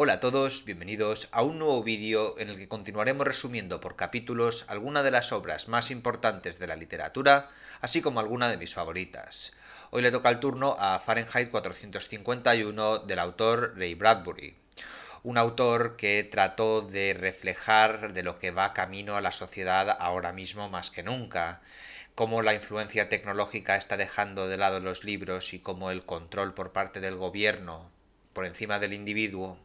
Hola a todos, bienvenidos a un nuevo vídeo en el que continuaremos resumiendo por capítulos algunas de las obras más importantes de la literatura, así como algunas de mis favoritas. Hoy le toca el turno a Fahrenheit 451 del autor Ray Bradbury, un autor que trató de reflejar de lo que va camino a la sociedad ahora mismo más que nunca, cómo la influencia tecnológica está dejando de lado los libros y cómo el control por parte del gobierno por encima del individuo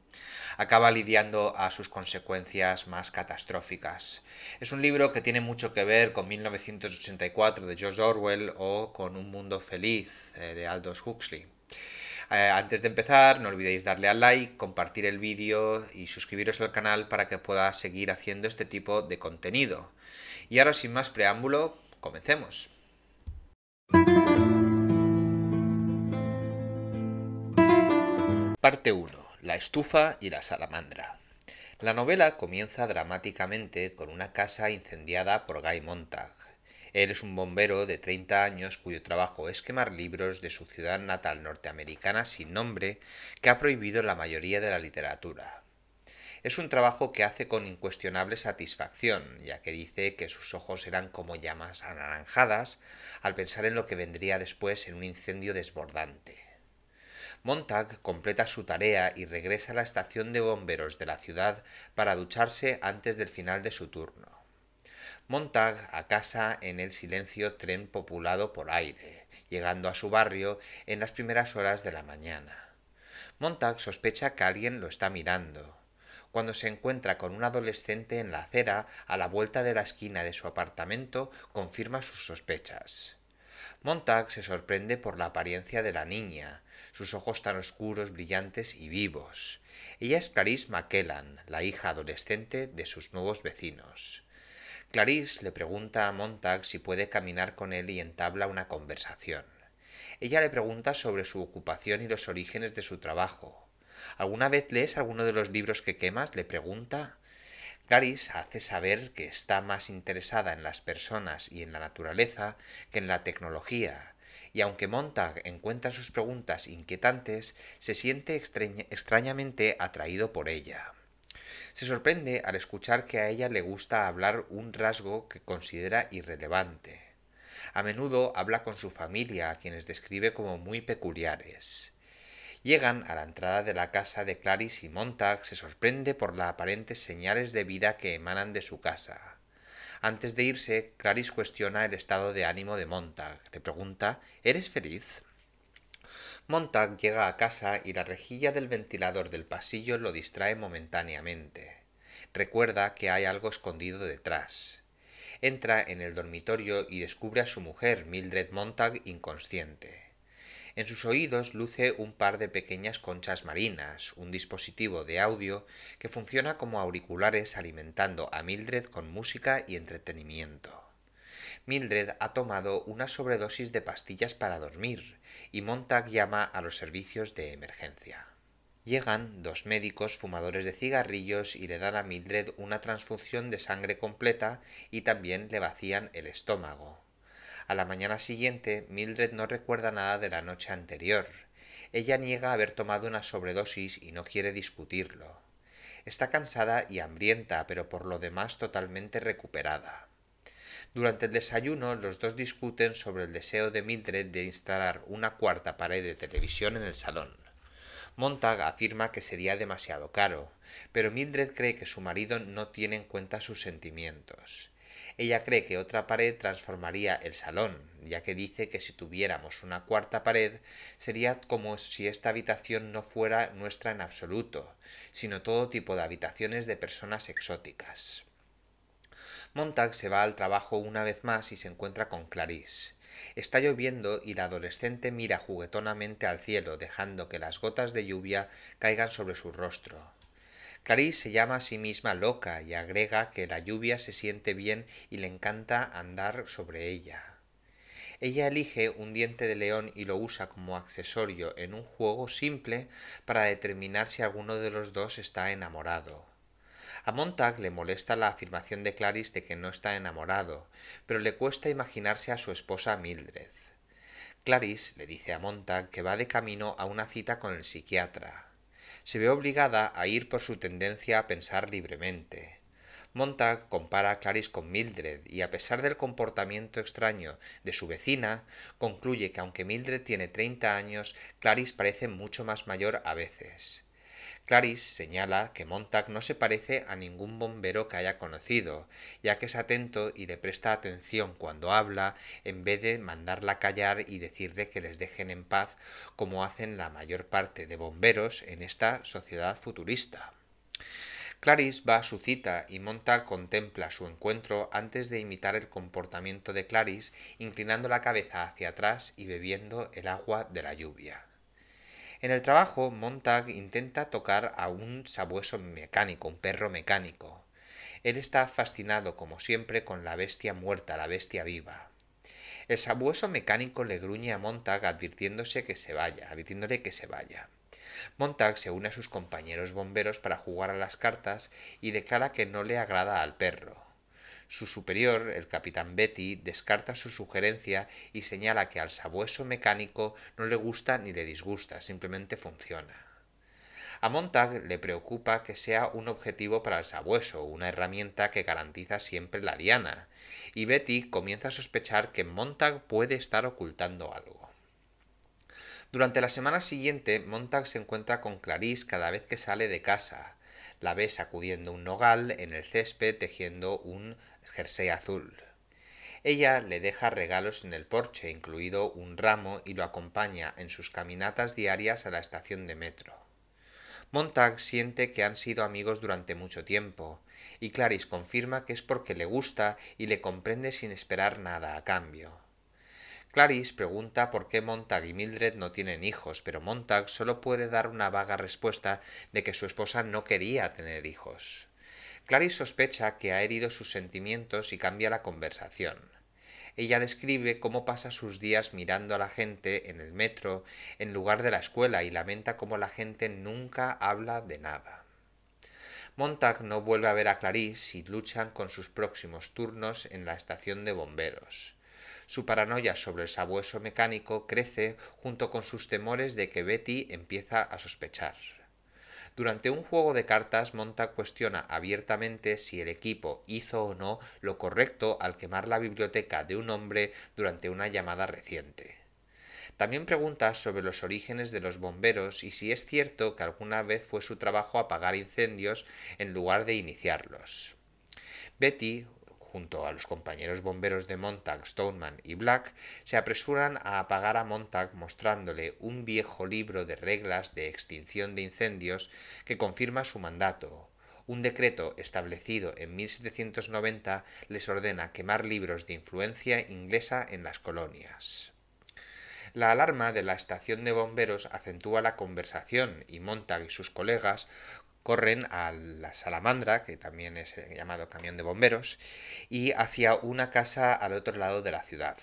acaba lidiando a sus consecuencias más catastróficas. Es un libro que tiene mucho que ver con 1984 de George Orwell o con Un mundo feliz de Aldous Huxley. Antes de empezar, no olvidéis darle al like, compartir el vídeo y suscribiros al canal para que pueda seguir haciendo este tipo de contenido. Y ahora, sin más preámbulo, comencemos. Parte 1. La estufa y la salamandra. La novela comienza dramáticamente con una casa incendiada por Guy Montag. Él es un bombero de 30 años cuyo trabajo es quemar libros de su ciudad natal norteamericana sin nombre que ha prohibido la mayoría de la literatura. Es un trabajo que hace con incuestionable satisfacción, ya que dice que sus ojos eran como llamas anaranjadas al pensar en lo que vendría después en un incendio desbordante. Montag completa su tarea y regresa a la estación de bomberos de la ciudad para ducharse antes del final de su turno. Montag acasa en el silencio tren populado por aire, llegando a su barrio en las primeras horas de la mañana. Montag sospecha que alguien lo está mirando. Cuando se encuentra con un adolescente en la acera a la vuelta de la esquina de su apartamento, confirma sus sospechas. Montag se sorprende por la apariencia de la niña, sus ojos tan oscuros, brillantes y vivos. Ella es Clarice McKellan, la hija adolescente de sus nuevos vecinos. Clarice le pregunta a Montag si puede caminar con él y entabla una conversación. Ella le pregunta sobre su ocupación y los orígenes de su trabajo. ¿Alguna vez lees alguno de los libros que quemas?, le pregunta. Clarice hace saber que está más interesada en las personas y en la naturaleza que en la tecnología, y aunque Montag encuentra sus preguntas inquietantes, se siente extrañamente atraído por ella. Se sorprende al escuchar que a ella le gusta hablar un rasgo que considera irrelevante. A menudo habla con su familia, a quienes describe como muy peculiares. Llegan a la entrada de la casa de Clarice y Montag se sorprende por las aparentes señales de vida que emanan de su casa. Antes de irse, Clarice cuestiona el estado de ánimo de Montag. Le pregunta: ¿eres feliz? Montag llega a casa y la rejilla del ventilador del pasillo lo distrae momentáneamente. Recuerda que hay algo escondido detrás. Entra en el dormitorio y descubre a su mujer, Mildred Montag, inconsciente. En sus oídos luce un par de pequeñas conchas marinas, un dispositivo de audio que funciona como auriculares alimentando a Mildred con música y entretenimiento. Mildred ha tomado una sobredosis de pastillas para dormir y Montag llama a los servicios de emergencia. Llegan dos médicos fumadores de cigarrillos y le dan a Mildred una transfusión de sangre completa y también le vacían el estómago. A la mañana siguiente, Mildred no recuerda nada de la noche anterior. Ella niega haber tomado una sobredosis y no quiere discutirlo. Está cansada y hambrienta, pero por lo demás totalmente recuperada. Durante el desayuno, los dos discuten sobre el deseo de Mildred de instalar una cuarta pared de televisión en el salón. Montag afirma que sería demasiado caro, pero Mildred cree que su marido no tiene en cuenta sus sentimientos. Ella cree que otra pared transformaría el salón, ya que dice que si tuviéramos una cuarta pared sería como si esta habitación no fuera nuestra en absoluto, sino todo tipo de habitaciones de personas exóticas. Montag se va al trabajo una vez más y se encuentra con Clarice. Está lloviendo y la adolescente mira juguetonamente al cielo, dejando que las gotas de lluvia caigan sobre su rostro. Clarice se llama a sí misma loca y agrega que la lluvia se siente bien y le encanta andar sobre ella. Ella elige un diente de león y lo usa como accesorio en un juego simple para determinar si alguno de los dos está enamorado. A Montag le molesta la afirmación de Clarice de que no está enamorado, pero le cuesta imaginarse a su esposa Mildred. Clarice le dice a Montag que va de camino a una cita con el psiquiatra. se ve obligada a ir por su tendencia a pensar libremente. Montag compara a Clarice con Mildred y, a pesar del comportamiento extraño de su vecina, concluye que aunque Mildred tiene 30 años, Clarice parece mucho más mayor a veces. Clarice señala que Montag no se parece a ningún bombero que haya conocido, ya que es atento y le presta atención cuando habla, en vez de mandarla callar y decirle que les dejen en paz, como hacen la mayor parte de bomberos en esta sociedad futurista. Clarice va a su cita y Montag contempla su encuentro antes de imitar el comportamiento de Clarice, inclinando la cabeza hacia atrás y bebiendo el agua de la lluvia. En el trabajo, Montag intenta tocar a un sabueso mecánico, un perro mecánico. Él está fascinado, como siempre, con la bestia muerta, la bestia viva. El sabueso mecánico le gruñe a Montag advirtiéndole que se vaya. Montag se une a sus compañeros bomberos para jugar a las cartas y declara que no le agrada al perro. Su superior, el capitán Betty, descarta su sugerencia y señala que al sabueso mecánico no le gusta ni le disgusta, simplemente funciona. A Montag le preocupa que sea un objetivo para el sabueso, una herramienta que garantiza siempre la diana, y Betty comienza a sospechar que Montag puede estar ocultando algo. Durante la semana siguiente, Montag se encuentra con Clarice cada vez que sale de casa. La ve sacudiendo un nogal en el césped tejiendo un jersey azul. Ella le deja regalos en el porche, incluido un ramo, y lo acompaña en sus caminatas diarias a la estación de metro. Montag siente que han sido amigos durante mucho tiempo, y Clarice confirma que es porque le gusta y le comprende sin esperar nada a cambio. Clarice pregunta por qué Montag y Mildred no tienen hijos, pero Montag solo puede dar una vaga respuesta de que su esposa no quería tener hijos. Clarice sospecha que ha herido sus sentimientos y cambia la conversación. Ella describe cómo pasa sus días mirando a la gente en el metro en lugar de la escuela y lamenta cómo la gente nunca habla de nada. Montag no vuelve a ver a Clarice y luchan con sus próximos turnos en la estación de bomberos. Su paranoia sobre el sabueso mecánico crece junto con sus temores de que Betty empieza a sospechar. Durante un juego de cartas, Montag cuestiona abiertamente si el equipo hizo o no lo correcto al quemar la biblioteca de un hombre durante una llamada reciente. También pregunta sobre los orígenes de los bomberos y si es cierto que alguna vez fue su trabajo apagar incendios en lugar de iniciarlos. Betty, junto a los compañeros bomberos de Montag, Stoneman y Black, se apresuran a apagar a Montag mostrándole un viejo libro de reglas de extinción de incendios que confirma su mandato. Un decreto establecido en 1790 les ordena quemar libros de influencia inglesa en las colonias. La alarma de la estación de bomberos acentúa la conversación y Montag y sus colegas corren a la salamandra, que también es llamado camión de bomberos, y hacia una casa al otro lado de la ciudad.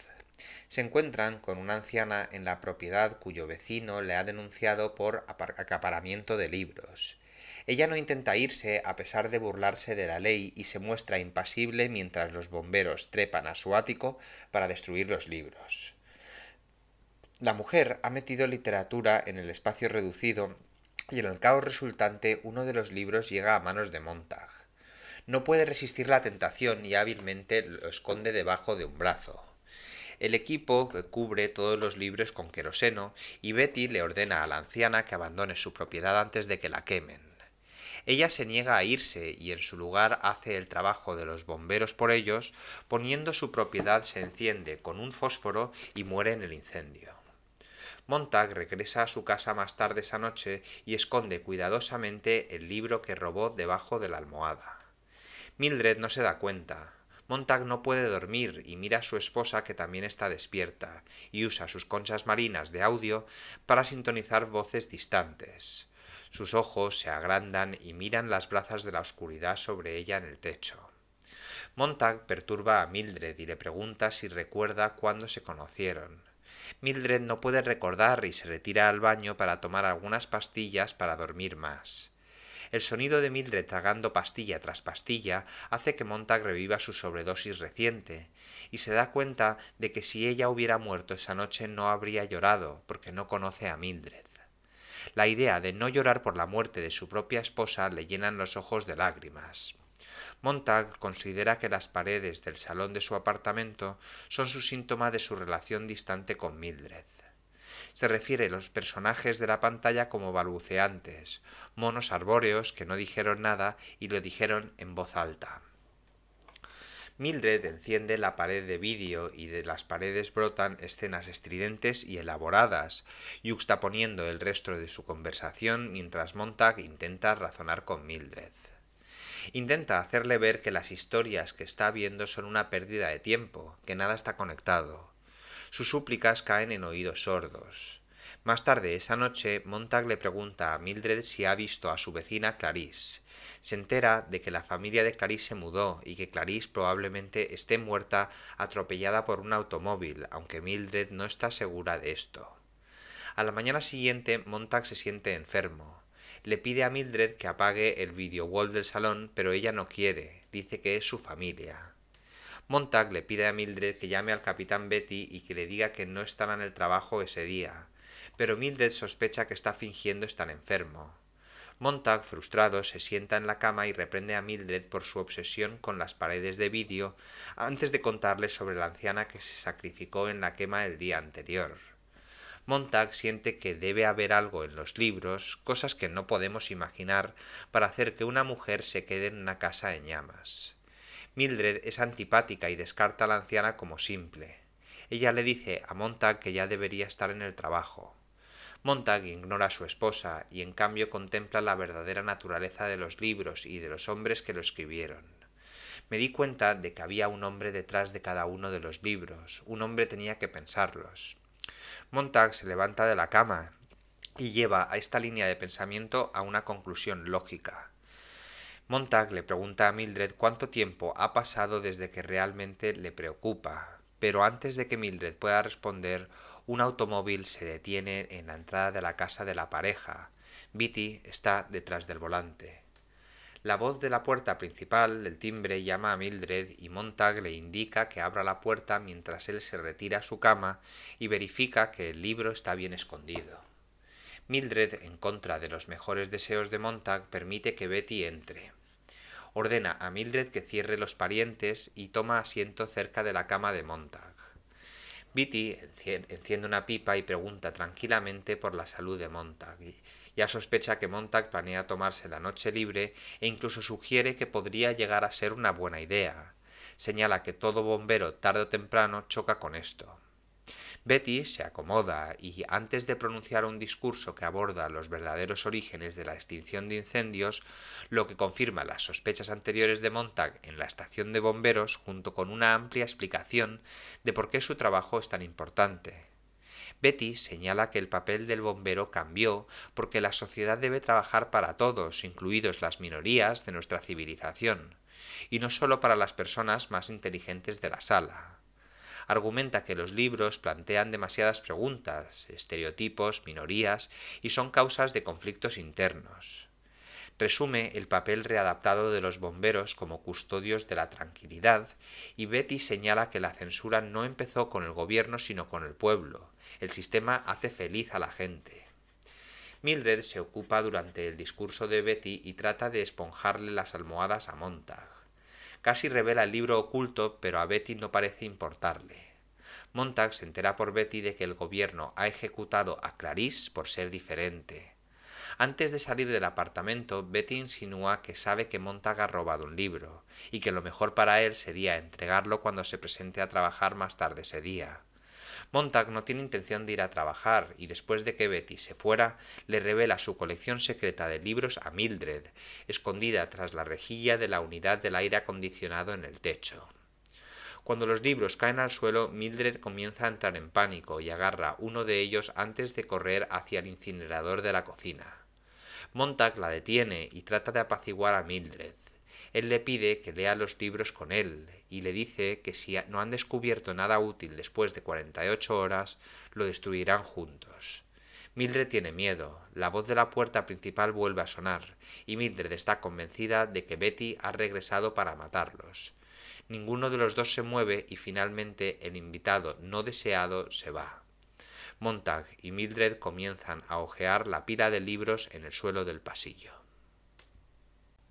Se encuentran con una anciana en la propiedad cuyo vecino le ha denunciado por acaparamiento de libros. Ella no intenta irse a pesar de burlarse de la ley y se muestra impasible mientras los bomberos trepan a su ático para destruir los libros. La mujer ha metido literatura en el espacio reducido y en el caos resultante uno de los libros llega a manos de Montag. No puede resistir la tentación y hábilmente lo esconde debajo de un brazo. El equipo cubre todos los libros con queroseno y Betty le ordena a la anciana que abandone su propiedad antes de que la quemen. Ella se niega a irse y en su lugar hace el trabajo de los bomberos por ellos, poniendo su propiedad se enciende con un fósforo y muere en el incendio. Montag regresa a su casa más tarde esa noche y esconde cuidadosamente el libro que robó debajo de la almohada. Mildred no se da cuenta. Montag no puede dormir y mira a su esposa que también está despierta y usa sus conchas marinas de audio para sintonizar voces distantes. Sus ojos se agrandan y miran las brazas de la oscuridad sobre ella en el techo. Montag perturba a Mildred y le pregunta si recuerda cuándo se conocieron. Mildred no puede recordar y se retira al baño para tomar algunas pastillas para dormir más. El sonido de Mildred tragando pastilla tras pastilla hace que Montag reviva su sobredosis reciente, y se da cuenta de que si ella hubiera muerto esa noche no habría llorado, porque no conoce a Mildred. La idea de no llorar por la muerte de su propia esposa le llenan los ojos de lágrimas. Montag considera que las paredes del salón de su apartamento son su síntoma de su relación distante con Mildred. Se refiere a los personajes de la pantalla como balbuceantes, monos arbóreos que no dijeron nada y lo dijeron en voz alta. Mildred enciende la pared de vídeo y de las paredes brotan escenas estridentes y elaboradas, yuxtaponiendo el resto de su conversación mientras Montag intenta razonar con Mildred. Intenta hacerle ver que las historias que está viendo son una pérdida de tiempo, que nada está conectado. Sus súplicas caen en oídos sordos. Más tarde esa noche, Montag le pregunta a Mildred si ha visto a su vecina Clarice. Se entera de que la familia de Clarice se mudó y que Clarice probablemente esté muerta atropellada por un automóvil, aunque Mildred no está segura de esto. A la mañana siguiente, Montag se siente enfermo. Le pide a Mildred que apague el video wall del salón, pero ella no quiere, dice que es su familia. Montag le pide a Mildred que llame al capitán Betty y que le diga que no estará en el trabajo ese día, pero Mildred sospecha que está fingiendo estar enfermo. Montag, frustrado, se sienta en la cama y reprende a Mildred por su obsesión con las paredes de vídeo antes de contarle sobre la anciana que se sacrificó en la quema el día anterior. Montag siente que debe haber algo en los libros, cosas que no podemos imaginar, para hacer que una mujer se quede en una casa en llamas. Mildred es antipática y descarta a la anciana como simple. Ella le dice a Montag que ya debería estar en el trabajo. Montag ignora a su esposa y en cambio contempla la verdadera naturaleza de los libros y de los hombres que lo escribieron. Me di cuenta de que había un hombre detrás de cada uno de los libros, un hombre tenía que pensarlos. Montag se levanta de la cama y lleva a esta línea de pensamiento a una conclusión lógica. Montag le pregunta a Mildred cuánto tiempo ha pasado desde que realmente le preocupa, pero antes de que Mildred pueda responder, un automóvil se detiene en la entrada de la casa de la pareja. Betty está detrás del volante. La voz de la puerta principal del timbre llama a Mildred y Montag le indica que abra la puerta mientras él se retira a su cama y verifica que el libro está bien escondido. Mildred, en contra de los mejores deseos de Montag, permite que Betty entre. Ordena a Mildred que cierre los parientes y toma asiento cerca de la cama de Montag. Betty enciende una pipa y pregunta tranquilamente por la salud de Montag. Ya sospecha que Montag planea tomarse la noche libre e incluso sugiere que podría llegar a ser una buena idea. Señala que todo bombero tarde o temprano choca con esto. Betty se acomoda y, antes de pronunciar un discurso que aborda los verdaderos orígenes de la extinción de incendios, lo que confirma las sospechas anteriores de Montag en la estación de bomberos, junto con una amplia explicación de por qué su trabajo es tan importante. Betty señala que el papel del bombero cambió porque la sociedad debe trabajar para todos, incluidos las minorías de nuestra civilización, y no solo para las personas más inteligentes de la sala. Argumenta que los libros plantean demasiadas preguntas, estereotipos, minorías y son causas de conflictos internos. Resume el papel readaptado de los bomberos como custodios de la tranquilidad y Betty señala que la censura no empezó con el gobierno sino con el pueblo. El sistema hace feliz a la gente. Mildred se ocupa durante el discurso de Betty y trata de esponjarle las almohadas a Montag. Casi revela el libro oculto, pero a Betty no parece importarle. Montag se entera por Betty de que el gobierno ha ejecutado a Clarice por ser diferente. Antes de salir del apartamento, Betty insinúa que sabe que Montag ha robado un libro, y que lo mejor para él sería entregarlo cuando se presente a trabajar más tarde ese día. Montag no tiene intención de ir a trabajar y después de que Betty se fuera, le revela su colección secreta de libros a Mildred, escondida tras la rejilla de la unidad del aire acondicionado en el techo. Cuando los libros caen al suelo, Mildred comienza a entrar en pánico y agarra uno de ellos antes de correr hacia el incinerador de la cocina. Montag la detiene y trata de apaciguar a Mildred. Él le pide que lea los libros con él y le dice que si no han descubierto nada útil después de 48 horas, lo destruirán juntos. Mildred tiene miedo, la voz de la puerta principal vuelve a sonar, y Mildred está convencida de que Betty ha regresado para matarlos. Ninguno de los dos se mueve y finalmente el invitado no deseado se va. Montag y Mildred comienzan a hojear la pila de libros en el suelo del pasillo.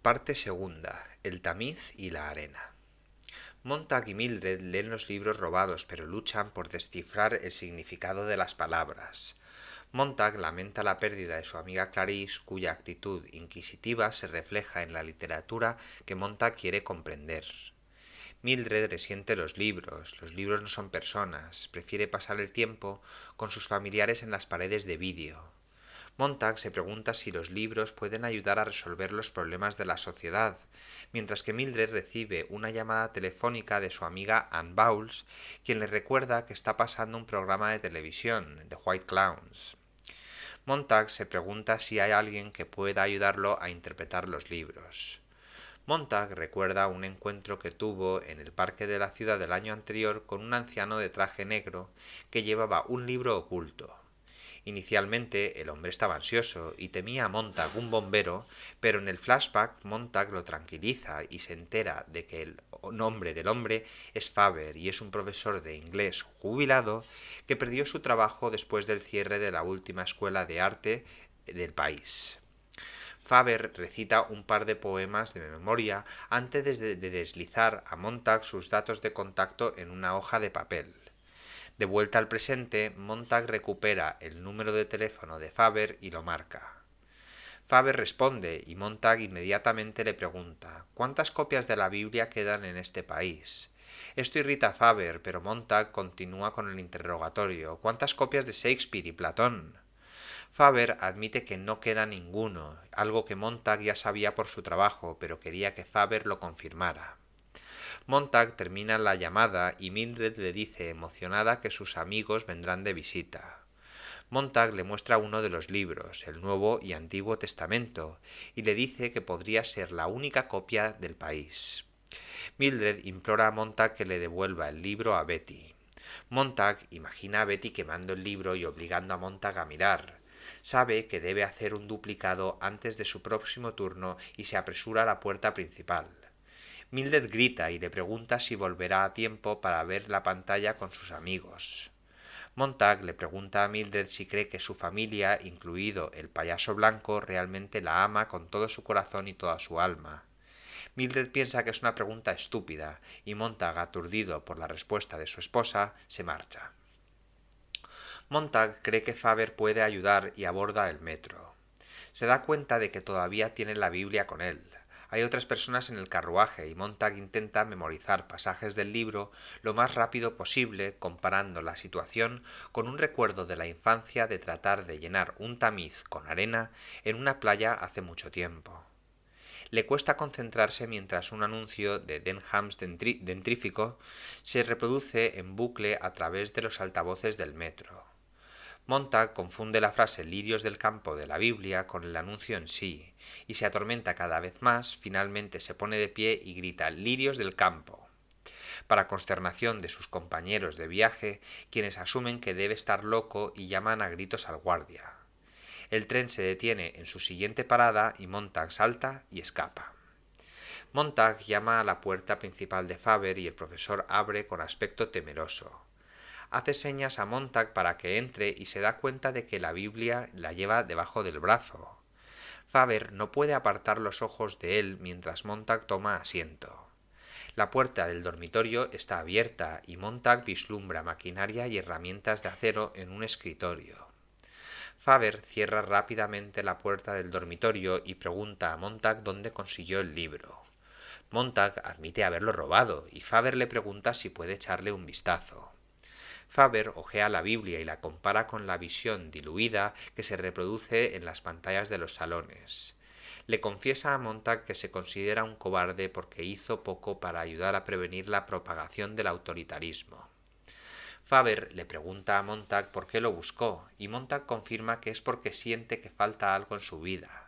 Parte segunda. El tamiz y la arena. Montag y Mildred leen los libros robados, pero luchan por descifrar el significado de las palabras. Montag lamenta la pérdida de su amiga Clarice, cuya actitud inquisitiva se refleja en la literatura que Montag quiere comprender. Mildred resiente los libros no son personas, prefiere pasar el tiempo con sus familiares en las paredes de vídeo. Montag se pregunta si los libros pueden ayudar a resolver los problemas de la sociedad, mientras que Mildred recibe una llamada telefónica de su amiga Ann Bowles, quien le recuerda que está pasando un programa de televisión, The White Clowns. Montag se pregunta si hay alguien que pueda ayudarlo a interpretar los libros. Montag recuerda un encuentro que tuvo en el parque de la ciudad el año anterior con un anciano de traje negro que llevaba un libro oculto. Inicialmente el hombre estaba ansioso y temía a Montag, un bombero, pero en el flashback Montag lo tranquiliza y se entera de que el nombre del hombre es Faber y es un profesor de inglés jubilado que perdió su trabajo después del cierre de la última escuela de arte del país. Faber recita un par de poemas de memoria antes de deslizar a Montag sus datos de contacto en una hoja de papel. De vuelta al presente, Montag recupera el número de teléfono de Faber y lo marca. Faber responde y Montag inmediatamente le pregunta: ¿cuántas copias de la Biblia quedan en este país? Esto irrita a Faber, pero Montag continúa con el interrogatorio: ¿cuántas copias de Shakespeare y Platón? Faber admite que no queda ninguno, algo que Montag ya sabía por su trabajo, pero quería que Faber lo confirmara. Montag termina la llamada y Mildred le dice emocionada que sus amigos vendrán de visita. Montag le muestra uno de los libros, el Nuevo y Antiguo Testamento, y le dice que podría ser la única copia del país. Mildred implora a Montag que le devuelva el libro a Betty. Montag imagina a Betty quemando el libro y obligando a Montag a mirar. Sabe que debe hacer un duplicado antes de su próximo turno y se apresura a la puerta principal. Mildred grita y le pregunta si volverá a tiempo para ver la pantalla con sus amigos. Montag le pregunta a Mildred si cree que su familia, incluido el payaso blanco, realmente la ama con todo su corazón y toda su alma. Mildred piensa que es una pregunta estúpida y Montag, aturdido por la respuesta de su esposa, se marcha. Montag cree que Faber puede ayudar y aborda el metro. Se da cuenta de que todavía tiene la Biblia con él. Hay otras personas en el carruaje y Montag intenta memorizar pasajes del libro lo más rápido posible, comparando la situación con un recuerdo de la infancia de tratar de llenar un tamiz con arena en una playa hace mucho tiempo. Le cuesta concentrarse mientras un anuncio de Denham's Dentrífico se reproduce en bucle a través de los altavoces del metro. Montag confunde la frase lirios del campo de la Biblia con el anuncio en sí, y se atormenta cada vez más, finalmente se pone de pie y grita lirios del campo, para consternación de sus compañeros de viaje, quienes asumen que debe estar loco y llaman a gritos al guardia. El tren se detiene en su siguiente parada y Montag salta y escapa. Montag llama a la puerta principal de Faber y el profesor abre con aspecto temeroso. Hace señas a Montag para que entre y se da cuenta de que la Biblia la lleva debajo del brazo. Faber no puede apartar los ojos de él mientras Montag toma asiento. La puerta del dormitorio está abierta y Montag vislumbra maquinaria y herramientas de acero en un escritorio. Faber cierra rápidamente la puerta del dormitorio y pregunta a Montag dónde consiguió el libro. Montag admite haberlo robado y Faber le pregunta si puede echarle un vistazo. Faber hojea la Biblia y la compara con la visión diluida que se reproduce en las pantallas de los salones. Le confiesa a Montag que se considera un cobarde porque hizo poco para ayudar a prevenir la propagación del autoritarismo. Faber le pregunta a Montag por qué lo buscó, y Montag confirma que es porque siente que falta algo en su vida.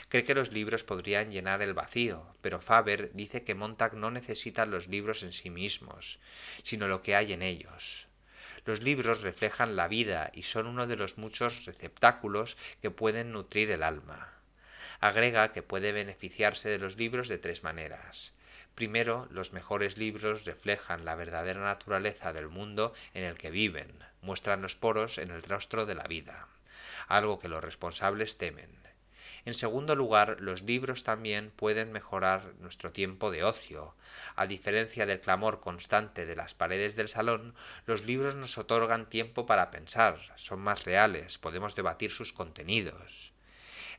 Cree que los libros podrían llenar el vacío, pero Faber dice que Montag no necesita los libros en sí mismos, sino lo que hay en ellos. Los libros reflejan la vida y son uno de los muchos receptáculos que pueden nutrir el alma. Agrega que puede beneficiarse de los libros de tres maneras. Primero, los mejores libros reflejan la verdadera naturaleza del mundo en el que viven, muestran los poros en el rostro de la vida, algo que los responsables temen. En segundo lugar, los libros también pueden mejorar nuestro tiempo de ocio. A diferencia del clamor constante de las paredes del salón, los libros nos otorgan tiempo para pensar, son más reales, podemos debatir sus contenidos.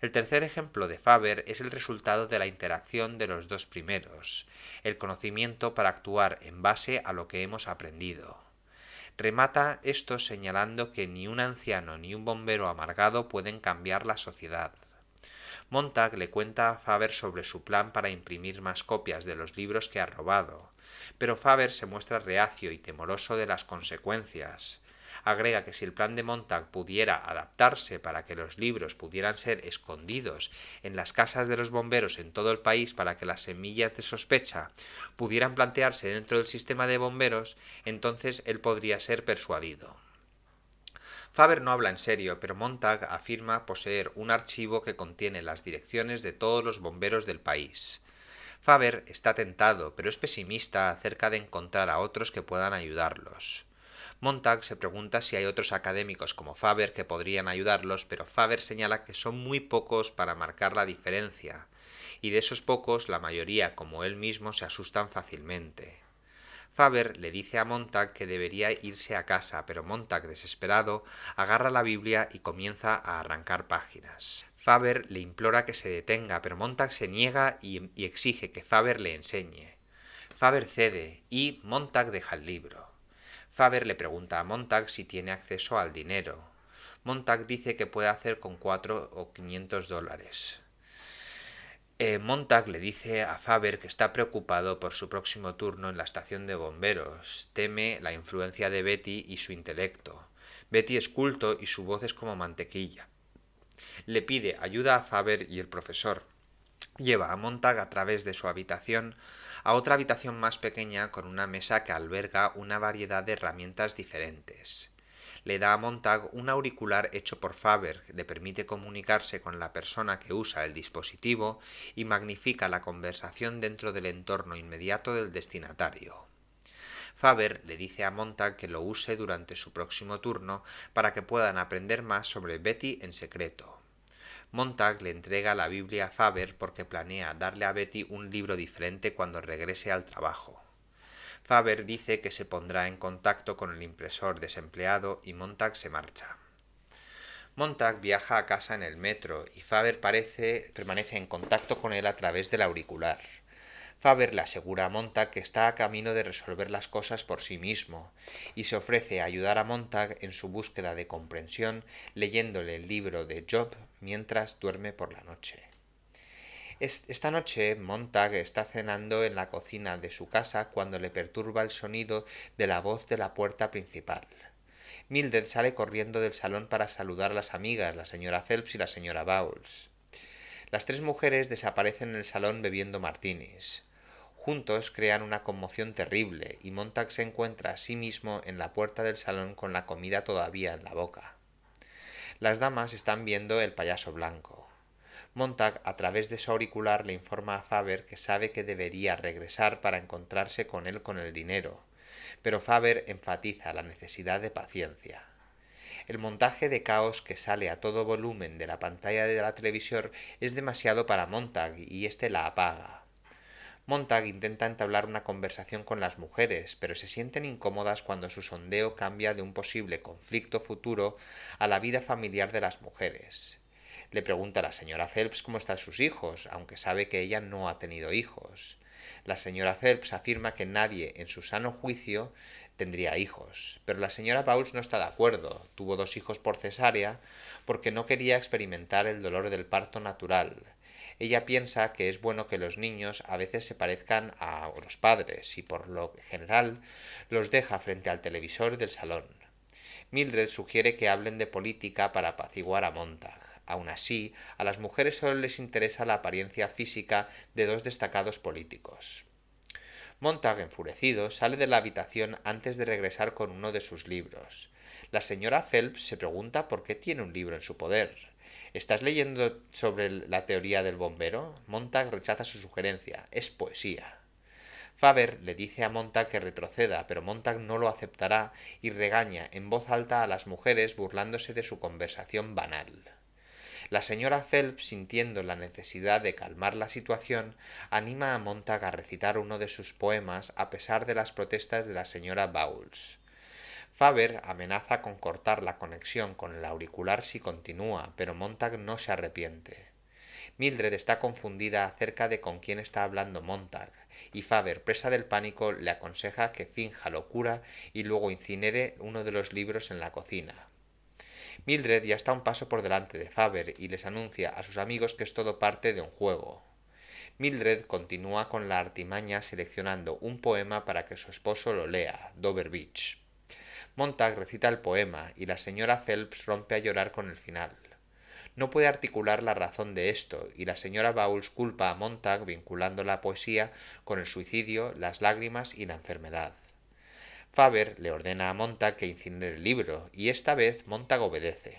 El tercer ejemplo de Faber es el resultado de la interacción de los dos primeros, el conocimiento para actuar en base a lo que hemos aprendido. Remata esto señalando que ni un anciano ni un bombero amargado pueden cambiar la sociedad. Montag le cuenta a Faber sobre su plan para imprimir más copias de los libros que ha robado, pero Faber se muestra reacio y temoroso de las consecuencias. Agrega que si el plan de Montag pudiera adaptarse para que los libros pudieran ser escondidos en las casas de los bomberos en todo el país para que las semillas de sospecha pudieran plantearse dentro del sistema de bomberos, entonces él podría ser persuadido. Faber no habla en serio, pero Montag afirma poseer un archivo que contiene las direcciones de todos los bomberos del país. Faber está tentado, pero es pesimista acerca de encontrar a otros que puedan ayudarlos. Montag se pregunta si hay otros académicos como Faber que podrían ayudarlos, pero Faber señala que son muy pocos para marcar la diferencia, y de esos pocos la mayoría, como él mismo, se asustan fácilmente. Faber le dice a Montag que debería irse a casa, pero Montag, desesperado, agarra la Biblia y comienza a arrancar páginas. Faber le implora que se detenga, pero Montag se niega y exige que Faber le enseñe. Faber cede y Montag deja el libro. Faber le pregunta a Montag si tiene acceso al dinero. Montag dice que puede hacer con 4 o 500 dólares. Montag le dice a Faber que está preocupado por su próximo turno en la estación de bomberos. Teme la influencia de Betty y su intelecto. Betty es culto y su voz es como mantequilla. Le pide ayuda a Faber y el profesor lleva a Montag a través de su habitación a otra habitación más pequeña con una mesa que alberga una variedad de herramientas diferentes. Le da a Montag un auricular hecho por Faber que le permite comunicarse con la persona que usa el dispositivo y magnifica la conversación dentro del entorno inmediato del destinatario. Faber le dice a Montag que lo use durante su próximo turno para que puedan aprender más sobre Betty en secreto. Montag le entrega la Biblia a Faber porque planea darle a Betty un libro diferente cuando regrese al trabajo. Faber dice que se pondrá en contacto con el impresor desempleado y Montag se marcha. Montag viaja a casa en el metro y Faber permanece en contacto con él a través del auricular. Faber le asegura a Montag que está a camino de resolver las cosas por sí mismo y se ofrece a ayudar a Montag en su búsqueda de comprensión leyéndole el libro de Job mientras duerme por la noche. Esta noche Montag está cenando en la cocina de su casa cuando le perturba el sonido de la voz de la puerta principal. Mildred sale corriendo del salón para saludar a las amigas, la señora Phelps y la señora Bowles. Las tres mujeres desaparecen en el salón bebiendo martinis. Juntos crean una conmoción terrible y Montag se encuentra a sí mismo en la puerta del salón con la comida todavía en la boca. Las damas están viendo El payaso blanco. Montag, a través de su auricular, le informa a Faber que sabe que debería regresar para encontrarse con él con el dinero, pero Faber enfatiza la necesidad de paciencia. El montaje de caos que sale a todo volumen de la pantalla de la televisión es demasiado para Montag y éste la apaga. Montag intenta entablar una conversación con las mujeres, pero se sienten incómodas cuando su sondeo cambia de un posible conflicto futuro a la vida familiar de las mujeres. Le pregunta a la señora Phelps cómo están sus hijos, aunque sabe que ella no ha tenido hijos. La señora Phelps afirma que nadie en su sano juicio tendría hijos, pero la señora Bowles no está de acuerdo. Tuvo 2 hijos por cesárea porque no quería experimentar el dolor del parto natural. Ella piensa que es bueno que los niños a veces se parezcan a los padres y por lo general los deja frente al televisor del salón. Mildred sugiere que hablen de política para apaciguar a Montag. Aun así, a las mujeres solo les interesa la apariencia física de 2 destacados políticos. Montag, enfurecido, sale de la habitación antes de regresar con uno de sus libros. La señora Phelps se pregunta por qué tiene un libro en su poder. ¿Estás leyendo sobre la teoría del bombero? Montag rechaza su sugerencia. Es poesía. Faber le dice a Montag que retroceda, pero Montag no lo aceptará y regaña en voz alta a las mujeres burlándose de su conversación banal. La señora Phelps, sintiendo la necesidad de calmar la situación, anima a Montag a recitar uno de sus poemas a pesar de las protestas de la señora Bowles. Faber amenaza con cortar la conexión con el auricular si continúa, pero Montag no se arrepiente. Mildred está confundida acerca de con quién está hablando Montag, y Faber, presa del pánico, le aconseja que finja locura y luego incinere uno de los libros en la cocina. Mildred ya está un paso por delante de Faber y les anuncia a sus amigos que es todo parte de un juego. Mildred continúa con la artimaña seleccionando un poema para que su esposo lo lea, Dover Beach. Montag recita el poema y la señora Phelps rompe a llorar con el final. No puede articular la razón de esto y la señora Bowles culpa a Montag vinculando la poesía con el suicidio, las lágrimas y la enfermedad. Faber le ordena a Montag que incinere el libro y esta vez Montag obedece.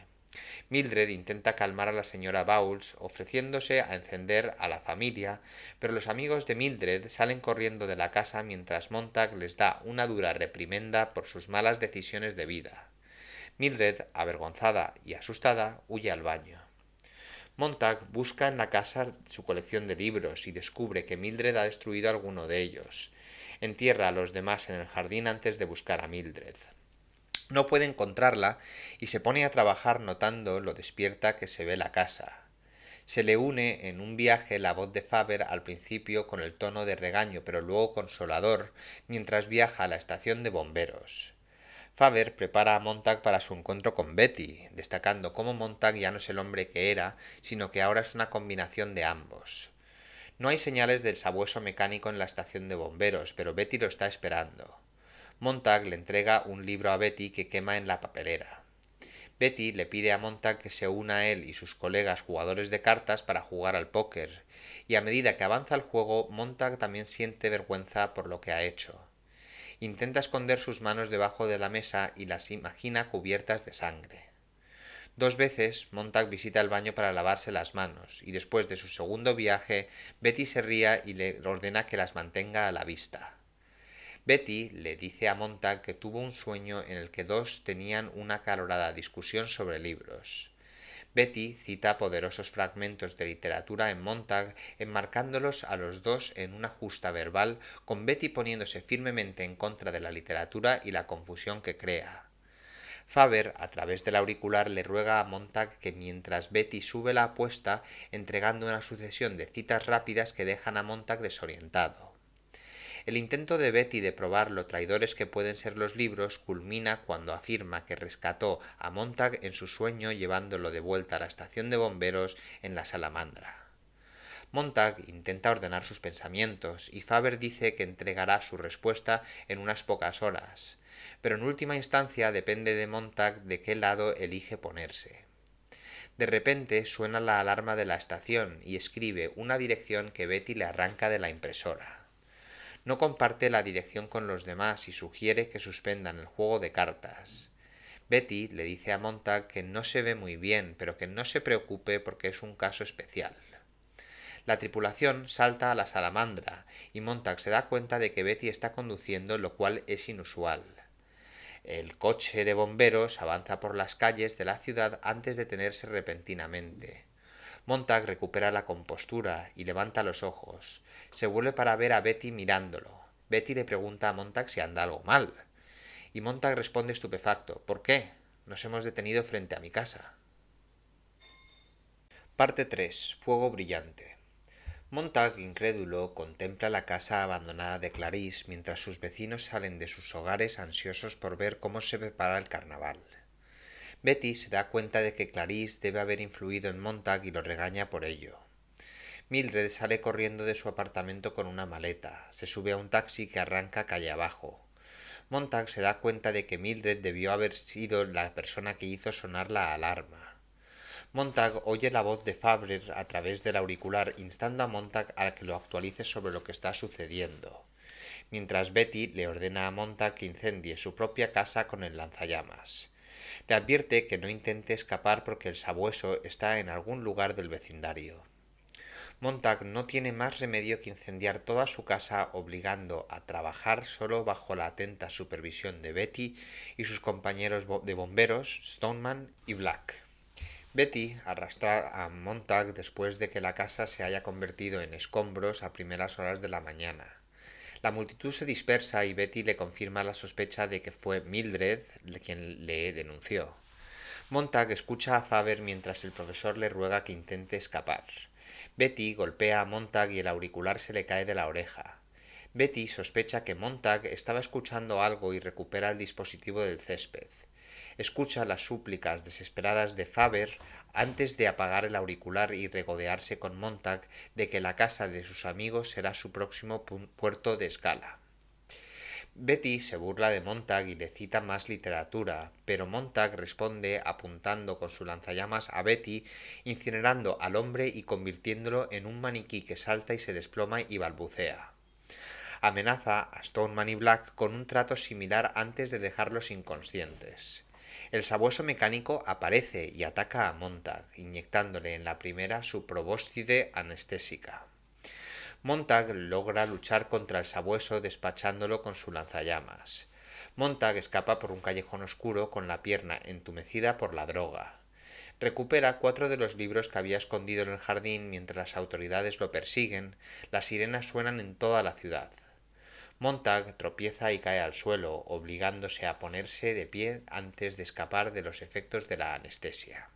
Mildred intenta calmar a la señora Bowles ofreciéndose a encender a la familia, pero los amigos de Mildred salen corriendo de la casa mientras Montag les da una dura reprimenda por sus malas decisiones de vida. Mildred, avergonzada y asustada, huye al baño. Montag busca en la casa su colección de libros y descubre que Mildred ha destruido alguno de ellos. Entierra a los demás en el jardín antes de buscar a Mildred. No puede encontrarla y se pone a trabajar notando lo despierta que se ve la casa. Se le une en un viaje la voz de Faber al principio con el tono de regaño pero luego consolador mientras viaja a la estación de bomberos. Faber prepara a Montag para su encuentro con Betty, destacando cómo Montag ya no es el hombre que era, sino que ahora es una combinación de ambos. No hay señales del sabueso mecánico en la estación de bomberos, pero Betty lo está esperando. Montag le entrega un libro a Betty que quema en la papelera. Betty le pide a Montag que se una a él y sus colegas jugadores de cartas para jugar al póker, y a medida que avanza el juego, Montag también siente vergüenza por lo que ha hecho. Intenta esconder sus manos debajo de la mesa y las imagina cubiertas de sangre. 2 veces Montag visita el baño para lavarse las manos, y después de su segundo viaje, Betty se ríe y le ordena que las mantenga a la vista. Betty le dice a Montag que tuvo un sueño en el que dos tenían una acalorada discusión sobre libros. Betty cita poderosos fragmentos de literatura en Montag, enmarcándolos a los dos en una justa verbal, con Betty poniéndose firmemente en contra de la literatura y la confusión que crea. Faber, a través del auricular, le ruega a Montag que mientras Betty sube la apuesta, entregando una sucesión de citas rápidas que dejan a Montag desorientado. El intento de Betty de probar lo traidores que pueden ser los libros culmina cuando afirma que rescató a Montag en su sueño llevándolo de vuelta a la estación de bomberos en la Salamandra. Montag intenta ordenar sus pensamientos y Faber dice que entregará su respuesta en unas pocas horas, pero en última instancia depende de Montag de qué lado elige ponerse. De repente suena la alarma de la estación y escribe una dirección que Betty le arranca de la impresora. No comparte la dirección con los demás y sugiere que suspendan el juego de cartas. Betty le dice a Montag que no se ve muy bien, pero que no se preocupe porque es un caso especial. La tripulación salta a la salamandra y Montag se da cuenta de que Betty está conduciendo, lo cual es inusual. El coche de bomberos avanza por las calles de la ciudad antes de detenerse repentinamente. Montag recupera la compostura y levanta los ojos. Se vuelve para ver a Betty mirándolo. Betty le pregunta a Montag si anda algo mal. Y Montag responde estupefacto. ¿Por qué? Nos hemos detenido frente a mi casa. Parte 3. Fuego brillante. Montag, incrédulo, contempla la casa abandonada de Clarice mientras sus vecinos salen de sus hogares ansiosos por ver cómo se prepara el carnaval. Betty se da cuenta de que Clarice debe haber influido en Montag y lo regaña por ello. Mildred sale corriendo de su apartamento con una maleta. Se sube a un taxi que arranca calle abajo. Montag se da cuenta de que Mildred debió haber sido la persona que hizo sonar la alarma. Montag oye la voz de Faber a través del auricular instando a Montag a que lo actualice sobre lo que está sucediendo, mientras Betty le ordena a Montag que incendie su propia casa con el lanzallamas. Le advierte que no intente escapar porque el sabueso está en algún lugar del vecindario. Montag no tiene más remedio que incendiar toda su casa, obligando a trabajar solo bajo la atenta supervisión de Betty y sus compañeros de bomberos, Stoneman y Black. Betty arrastra a Montag después de que la casa se haya convertido en escombros a primeras horas de la mañana. La multitud se dispersa y Betty le confirma la sospecha de que fue Mildred quien le denunció. Montag escucha a Faber mientras el profesor le ruega que intente escapar. Betty golpea a Montag y el auricular se le cae de la oreja. Betty sospecha que Montag estaba escuchando algo y recupera el dispositivo del césped. Escucha las súplicas desesperadas de Faber antes de apagar el auricular y regodearse con Montag de que la casa de sus amigos será su próximo puerto de escala. Betty se burla de Montag y le cita más literatura, pero Montag responde apuntando con su lanzallamas a Betty, incinerando al hombre y convirtiéndolo en un maniquí que salta y se desploma y balbucea. Amenaza a Stoneman y Black con un trato similar antes de dejarlos inconscientes. El sabueso mecánico aparece y ataca a Montag, inyectándole en la primera su probóscide anestésica. Montag logra luchar contra el sabueso despachándolo con su lanzallamas. Montag escapa por un callejón oscuro con la pierna entumecida por la droga. Recupera 4 de los libros que había escondido en el jardín mientras las autoridades lo persiguen. Las sirenas suenan en toda la ciudad. Montag tropieza y cae al suelo, obligándose a ponerse de pie antes de escapar de los efectos de la anestesia.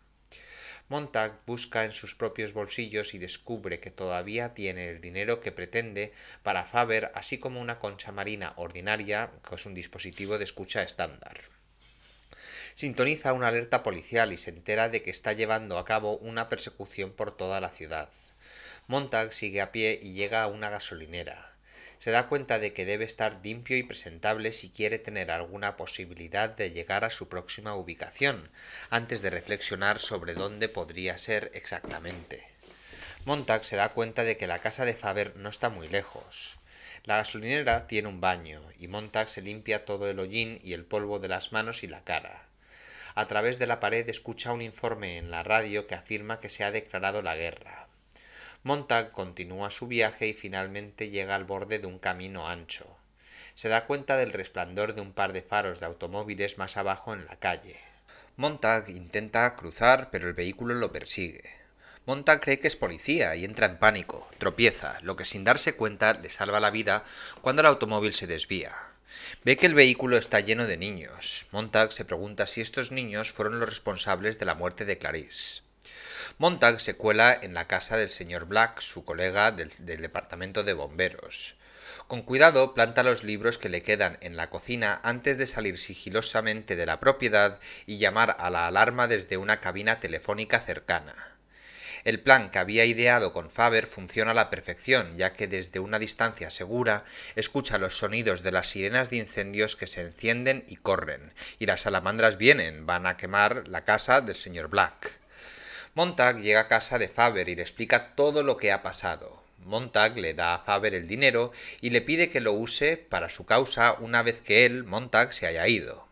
Montag busca en sus propios bolsillos y descubre que todavía tiene el dinero que pretende para Faber, así como una concha marina ordinaria, que es un dispositivo de escucha estándar. Sintoniza una alerta policial y se entera de que está llevando a cabo una persecución por toda la ciudad. Montag sigue a pie y llega a una gasolinera. Se da cuenta de que debe estar limpio y presentable si quiere tener alguna posibilidad de llegar a su próxima ubicación, antes de reflexionar sobre dónde podría ser exactamente. Montag se da cuenta de que la casa de Faber no está muy lejos. La gasolinera tiene un baño, y Montag se limpia todo el hollín y el polvo de las manos y la cara. A través de la pared escucha un informe en la radio que afirma que se ha declarado la guerra. Montag continúa su viaje y finalmente llega al borde de un camino ancho. Se da cuenta del resplandor de un par de faros de automóviles más abajo en la calle. Montag intenta cruzar, pero el vehículo lo persigue. Montag cree que es policía y entra en pánico, tropieza, lo que sin darse cuenta le salva la vida cuando el automóvil se desvía. Ve que el vehículo está lleno de niños. Montag se pregunta si estos niños fueron los responsables de la muerte de Clarice. Montag se cuela en la casa del señor Black, su colega del departamento de bomberos. Con cuidado planta los libros que le quedan en la cocina antes de salir sigilosamente de la propiedad y llamar a la alarma desde una cabina telefónica cercana. El plan que había ideado con Faber funciona a la perfección, ya que desde una distancia segura escucha los sonidos de las sirenas de incendios que se encienden y corren, y las salamandras vienen, van a quemar la casa del señor Black. Montag llega a casa de Faber y le explica todo lo que ha pasado. Montag le da a Faber el dinero y le pide que lo use para su causa una vez que él, Montag, se haya ido.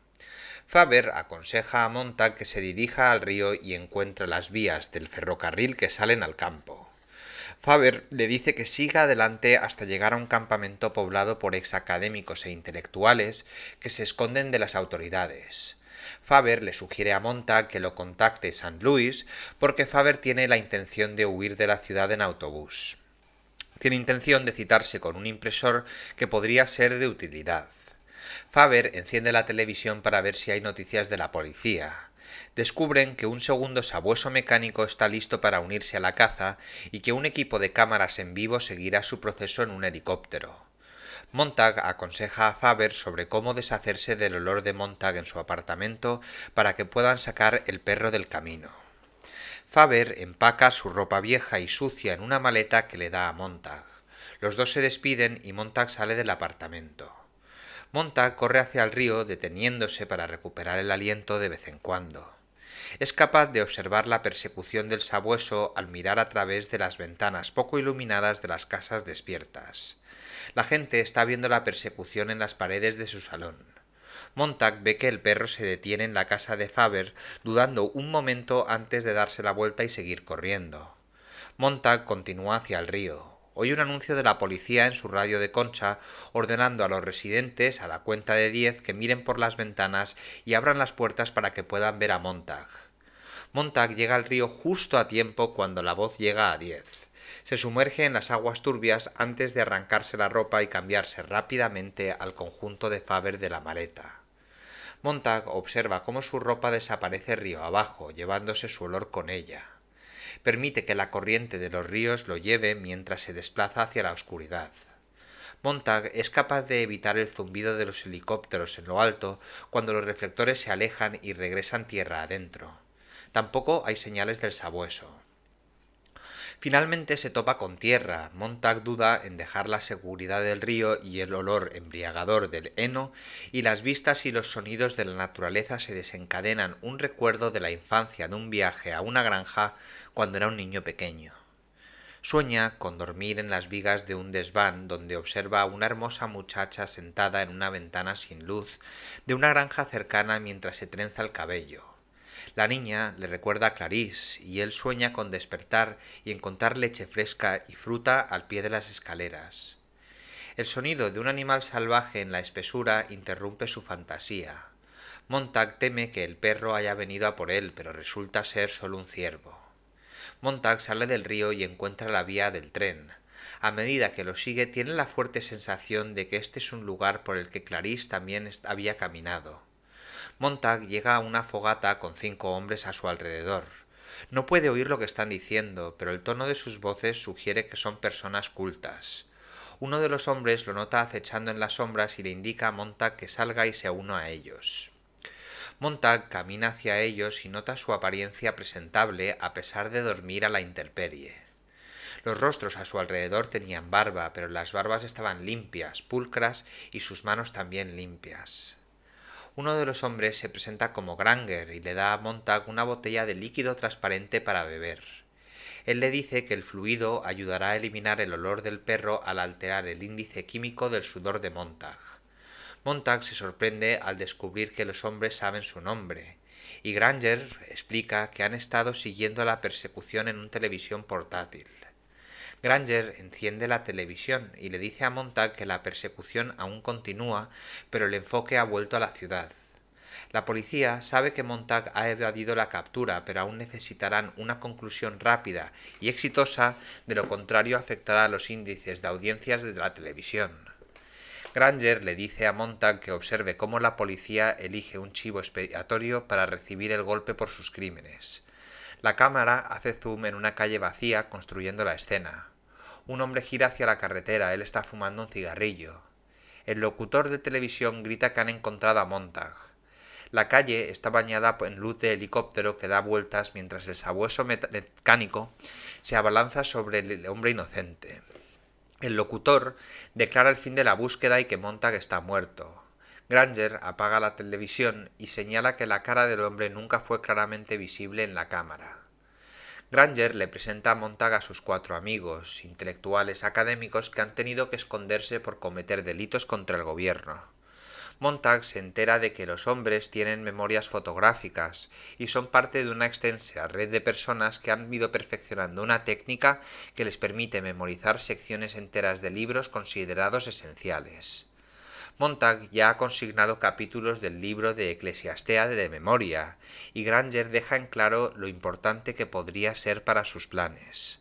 Faber aconseja a Montag que se dirija al río y encuentre las vías del ferrocarril que salen al campo. Faber le dice que siga adelante hasta llegar a un campamento poblado por exacadémicos e intelectuales que se esconden de las autoridades. Faber le sugiere a Montag que lo contacte St. Louis porque Faber tiene la intención de huir de la ciudad en autobús. Tiene intención de citarse con un impresor que podría ser de utilidad. Faber enciende la televisión para ver si hay noticias de la policía. Descubren que un segundo sabueso mecánico está listo para unirse a la caza y que un equipo de cámaras en vivo seguirá su proceso en un helicóptero. Montag aconseja a Faber sobre cómo deshacerse del olor de Montag en su apartamento para que puedan sacar el perro del camino. Faber empaca su ropa vieja y sucia en una maleta que le da a Montag. Los dos se despiden y Montag sale del apartamento. Montag corre hacia el río deteniéndose para recuperar el aliento de vez en cuando. Es capaz de observar la persecución del sabueso al mirar a través de las ventanas poco iluminadas de las casas despiertas. La gente está viendo la persecución en las paredes de su salón. Montag ve que el perro se detiene en la casa de Faber, dudando un momento antes de darse la vuelta y seguir corriendo. Montag continúa hacia el río. Oye un anuncio de la policía en su radio de concha ordenando a los residentes a la cuenta de 10 que miren por las ventanas y abran las puertas para que puedan ver a Montag. Montag llega al río justo a tiempo cuando la voz llega a 10. Se sumerge en las aguas turbias antes de arrancarse la ropa y cambiarse rápidamente al conjunto de Faber de la maleta. Montag observa cómo su ropa desaparece río abajo, llevándose su olor con ella. Permite que la corriente de los ríos lo lleve mientras se desplaza hacia la oscuridad. Montag es capaz de evitar el zumbido de los helicópteros en lo alto cuando los reflectores se alejan y regresan tierra adentro. Tampoco hay señales del sabueso. Finalmente se topa con tierra. Montag duda en dejar la seguridad del río y el olor embriagador del heno, y las vistas y los sonidos de la naturaleza se desencadenan un recuerdo de la infancia de un viaje a una granja cuando era un niño pequeño. Sueña con dormir en las vigas de un desván donde observa a una hermosa muchacha sentada en una ventana sin luz de una granja cercana mientras se trenza el cabello. La niña le recuerda a Clarice y él sueña con despertar y encontrar leche fresca y fruta al pie de las escaleras. El sonido de un animal salvaje en la espesura interrumpe su fantasía. Montag teme que el perro haya venido a por él, pero resulta ser solo un ciervo. Montag sale del río y encuentra la vía del tren. A medida que lo sigue, tiene la fuerte sensación de que este es un lugar por el que Clarice también había caminado. Montag llega a una fogata con 5 hombres a su alrededor. No puede oír lo que están diciendo, pero el tono de sus voces sugiere que son personas cultas. Uno de los hombres lo nota acechando en las sombras y le indica a Montag que salga y se una a ellos. Montag camina hacia ellos y nota su apariencia presentable a pesar de dormir a la intemperie. Los rostros a su alrededor tenían barba, pero las barbas estaban limpias, pulcras y sus manos también limpias. Uno de los hombres se presenta como Granger y le da a Montag una botella de líquido transparente para beber. Él le dice que el fluido ayudará a eliminar el olor del perro al alterar el índice químico del sudor de Montag. Montag se sorprende al descubrir que los hombres saben su nombre, y Granger explica que han estado siguiendo la persecución en una televisión portátil. Granger enciende la televisión y le dice a Montag que la persecución aún continúa, pero el enfoque ha vuelto a la ciudad. La policía sabe que Montag ha evadido la captura, pero aún necesitarán una conclusión rápida y exitosa, de lo contrario afectará a los índices de audiencias de la televisión. Granger le dice a Montag que observe cómo la policía elige un chivo expiatorio para recibir el golpe por sus crímenes. La cámara hace zoom en una calle vacía construyendo la escena. Un hombre gira hacia la carretera, él está fumando un cigarrillo. El locutor de televisión grita que han encontrado a Montag. La calle está bañada en luz de helicóptero que da vueltas mientras el sabueso mecánico se abalanza sobre el hombre inocente. El locutor declara el fin de la búsqueda y que Montag está muerto. Granger apaga la televisión y señala que la cara del hombre nunca fue claramente visible en la cámara. Granger le presenta a Montag a sus 4 amigos, intelectuales académicos que han tenido que esconderse por cometer delitos contra el gobierno. Montag se entera de que los hombres tienen memorias fotográficas y son parte de una extensa red de personas que han ido perfeccionando una técnica que les permite memorizar secciones enteras de libros considerados esenciales. Montag ya ha consignado capítulos del libro de Eclesiastea de memoria, y Granger deja en claro lo importante que podría ser para sus planes.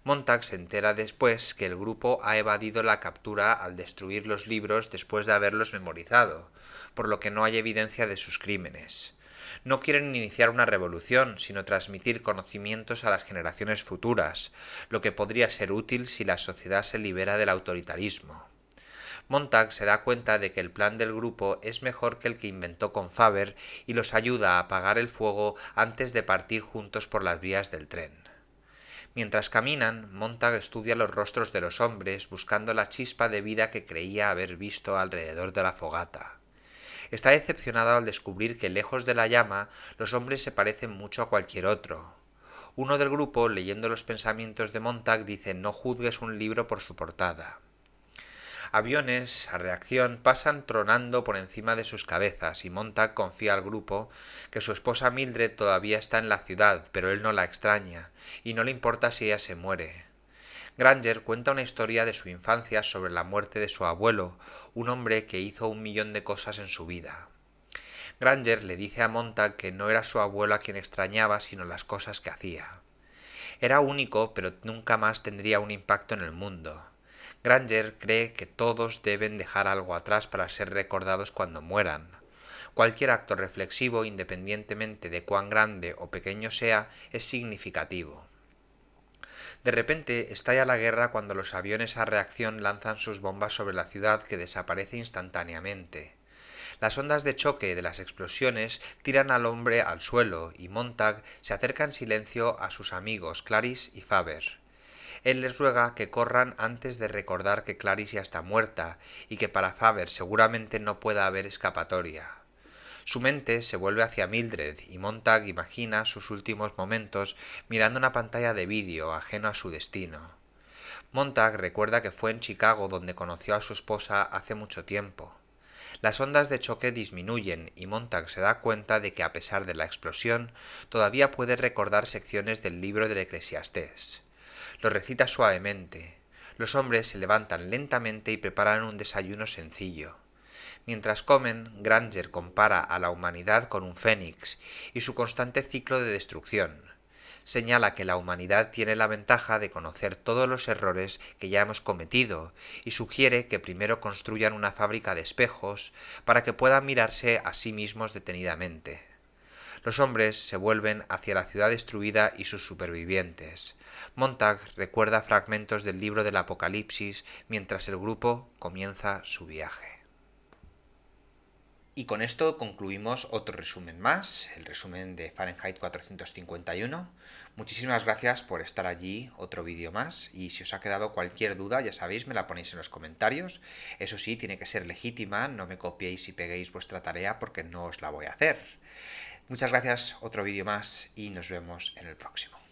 Montag se entera después que el grupo ha evadido la captura al destruir los libros después de haberlos memorizado, por lo que no hay evidencia de sus crímenes. No quieren iniciar una revolución, sino transmitir conocimientos a las generaciones futuras, lo que podría ser útil si la sociedad se libera del autoritarismo. Montag se da cuenta de que el plan del grupo es mejor que el que inventó con Faber y los ayuda a apagar el fuego antes de partir juntos por las vías del tren. Mientras caminan, Montag estudia los rostros de los hombres buscando la chispa de vida que creía haber visto alrededor de la fogata. Está decepcionado al descubrir que lejos de la llama los hombres se parecen mucho a cualquier otro. Uno del grupo, leyendo los pensamientos de Montag, dice: «No juzgues un libro por su portada». Aviones, a reacción, pasan tronando por encima de sus cabezas y Montag confía al grupo que su esposa Mildred todavía está en la ciudad, pero él no la extraña, y no le importa si ella se muere. Granger cuenta una historia de su infancia sobre la muerte de su abuelo, un hombre que hizo 1.000.000 de cosas en su vida. Granger le dice a Montag que no era su abuelo a quien extrañaba, sino las cosas que hacía. Era único, pero nunca más tendría un impacto en el mundo. Granger cree que todos deben dejar algo atrás para ser recordados cuando mueran. Cualquier acto reflexivo, independientemente de cuán grande o pequeño sea, es significativo. De repente estalla la guerra cuando los aviones a reacción lanzan sus bombas sobre la ciudad, que desaparece instantáneamente. Las ondas de choque de las explosiones tiran al hombre al suelo y Montag se acerca en silencio a sus amigos Clarice y Faber. Él les ruega que corran antes de recordar que Clarice ya está muerta y que para Faber seguramente no pueda haber escapatoria. Su mente se vuelve hacia Mildred y Montag imagina sus últimos momentos mirando una pantalla de vídeo ajeno a su destino. Montag recuerda que fue en Chicago donde conoció a su esposa hace mucho tiempo. Las ondas de choque disminuyen y Montag se da cuenta de que a pesar de la explosión todavía puede recordar secciones del libro del Eclesiastés. Lo recita suavemente. Los hombres se levantan lentamente y preparan un desayuno sencillo. Mientras comen, Granger compara a la humanidad con un fénix y su constante ciclo de destrucción. Señala que la humanidad tiene la ventaja de conocer todos los errores que ya hemos cometido y sugiere que primero construyan una fábrica de espejos para que puedan mirarse a sí mismos detenidamente. Los hombres se vuelven hacia la ciudad destruida y sus supervivientes. Montag recuerda fragmentos del libro del Apocalipsis mientras el grupo comienza su viaje. Y con esto concluimos otro resumen más, el resumen de Fahrenheit 451. Muchísimas gracias por estar allí, otro vídeo más, y si os ha quedado cualquier duda, ya sabéis, me la ponéis en los comentarios. Eso sí, tiene que ser legítima, no me copiéis y peguéis vuestra tarea porque no os la voy a hacer. Muchas gracias, otro vídeo más y nos vemos en el próximo.